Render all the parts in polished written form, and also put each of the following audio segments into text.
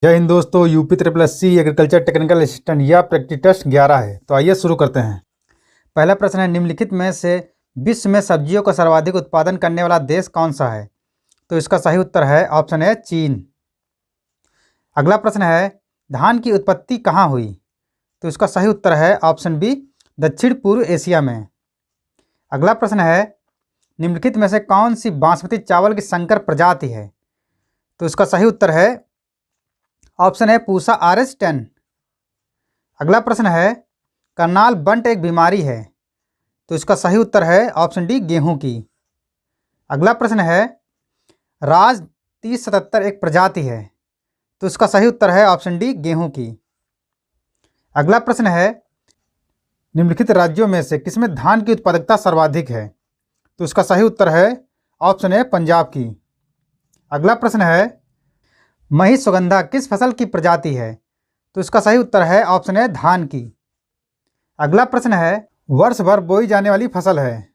जय हिंद दोस्तों। UP triple S C agriculture technical assistant या प्रैक्टिस टेस्ट 11 है। तो आइए शुरू करते हैं। पहला प्रश्न है, निम्नलिखित में से विश्व में सब्जियों का सर्वाधिक उत्पादन करने वाला देश कौन सा है? तो इसका सही उत्तर है ऑप्शन है चीन। अगला प्रश्न है, धान की उत्पत्ति कहाँ हुई? तो इसका सही उत्तर है ऑप्शन बी, दक्षिण पूर्व एशिया में। अगला प्रश्न है, निम्नलिखित में से कौन सी बासमती चावल की संकर प्रजाति है? तो इसका सही उत्तर है ऑप्शन है पूसा RS10। अगला प्रश्न है, करनाल बंट एक बीमारी है। तो इसका सही उत्तर है ऑप्शन डी, गेहूं की। अगला प्रश्न है, राज 3077 एक प्रजाति है। तो इसका सही उत्तर है ऑप्शन डी, गेहूं की। अगला प्रश्न है, निम्नलिखित राज्यों में से किसमें धान की उत्पादकता सर्वाधिक है? तो इसका सही उत्तर है ऑप्शन है पंजाब की। अगला प्रश्न है, महिसुगंधा किस फसल की प्रजाति है? तो इसका सही उत्तर है ऑप्शन है धान की। अगला प्रश्न है, वर्ष भर बोई जाने वाली फसल है।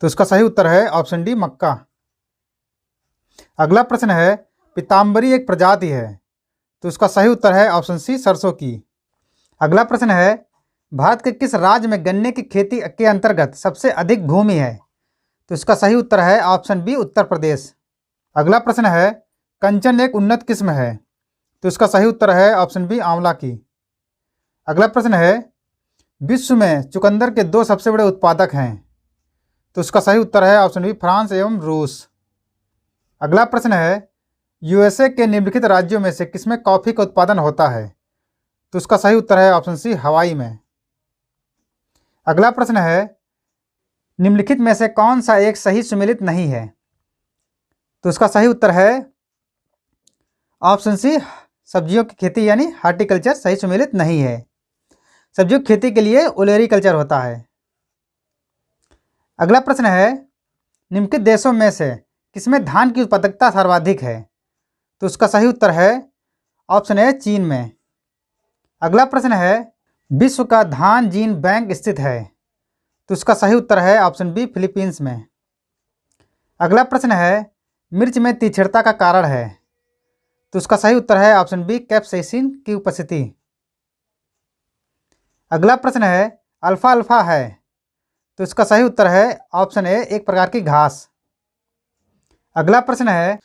तो इसका सही उत्तर है ऑप्शन डी, मक्का। अगला प्रश्न है, पीताम्बरी एक प्रजाति है। तो इसका सही उत्तर है ऑप्शन सी, सरसों की। अगला प्रश्न है, भारत के किस राज्य में गन्ने की खेती के अंतर्गत सबसे अधिक भूमि है? तो इसका सही उत्तर है ऑप्शन बी, उत्तर प्रदेश। अगला प्रश्न है, कंचन एक उन्नत किस्म है। तो इसका सही उत्तर है ऑप्शन बी, आंवला की। अगला प्रश्न है, विश्व में चुकंदर के 2 सबसे बड़े उत्पादक हैं। तो इसका सही उत्तर है ऑप्शन बी, फ्रांस एवं रूस। अगला प्रश्न है, USA के निम्नलिखित राज्यों में से किसमें कॉफ़ी का उत्पादन होता है? तो इसका सही उत्तर है ऑप्शन सी, हवाई में। अगला प्रश्न है, निम्नलिखित में से कौन सा एक सही सुमेलित नहीं है? तो इसका सही उत्तर है ऑप्शन सी, सब्जियों की खेती यानी हार्टिकल्चर सही सुमेलित नहीं है। सब्जियों की खेती के लिए ओलेरीकल्चर होता है। अगला प्रश्न है, निम्नलिखित देशों में से किसमें धान की उत्पादकता सर्वाधिक है? तो इसका सही उत्तर है ऑप्शन है चीन में। अगला प्रश्न है, विश्व का धान जीन बैंक स्थित है। तो इसका सही उत्तर है ऑप्शन बी, फिलीपींस में। अगला प्रश्न है, मिर्च में तीक्ष्णता का कारण है। तो इसका सही उत्तर है ऑप्शन बी, कैप्साइसिन की उपस्थिति। अगला प्रश्न है, अल्फा अल्फा है। तो इसका सही उत्तर है ऑप्शन ए, एक प्रकार की घास। अगला प्रश्न है,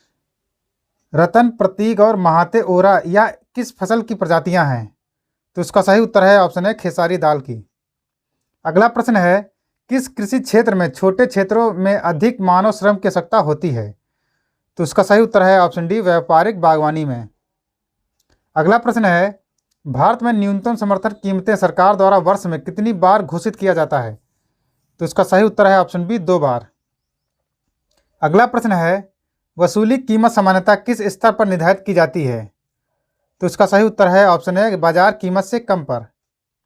रतन, प्रतीक और महाते ओरा या किस फसल की प्रजातियां हैं? तो इसका सही उत्तर है ऑप्शन है, खेसारी दाल की। अगला प्रश्न है, किस कृषि क्षेत्र में छोटे क्षेत्रों में अधिक मानव श्रम की आवश्यकता होती है? तो इसका सही उत्तर है ऑप्शन डी, व्यापारिक बागवानी में। अगला प्रश्न है, भारत में न्यूनतम समर्थन कीमतें सरकार द्वारा वर्ष में कितनी बार घोषित किया जाता है? तो इसका सही उत्तर है ऑप्शन बी, 2 बार। अगला प्रश्न है, वसूली कीमत सामान्यतः किस स्तर पर निर्धारित की जाती है? तो इसका सही उत्तर है ऑप्शन है, बाजार कीमत से कम पर।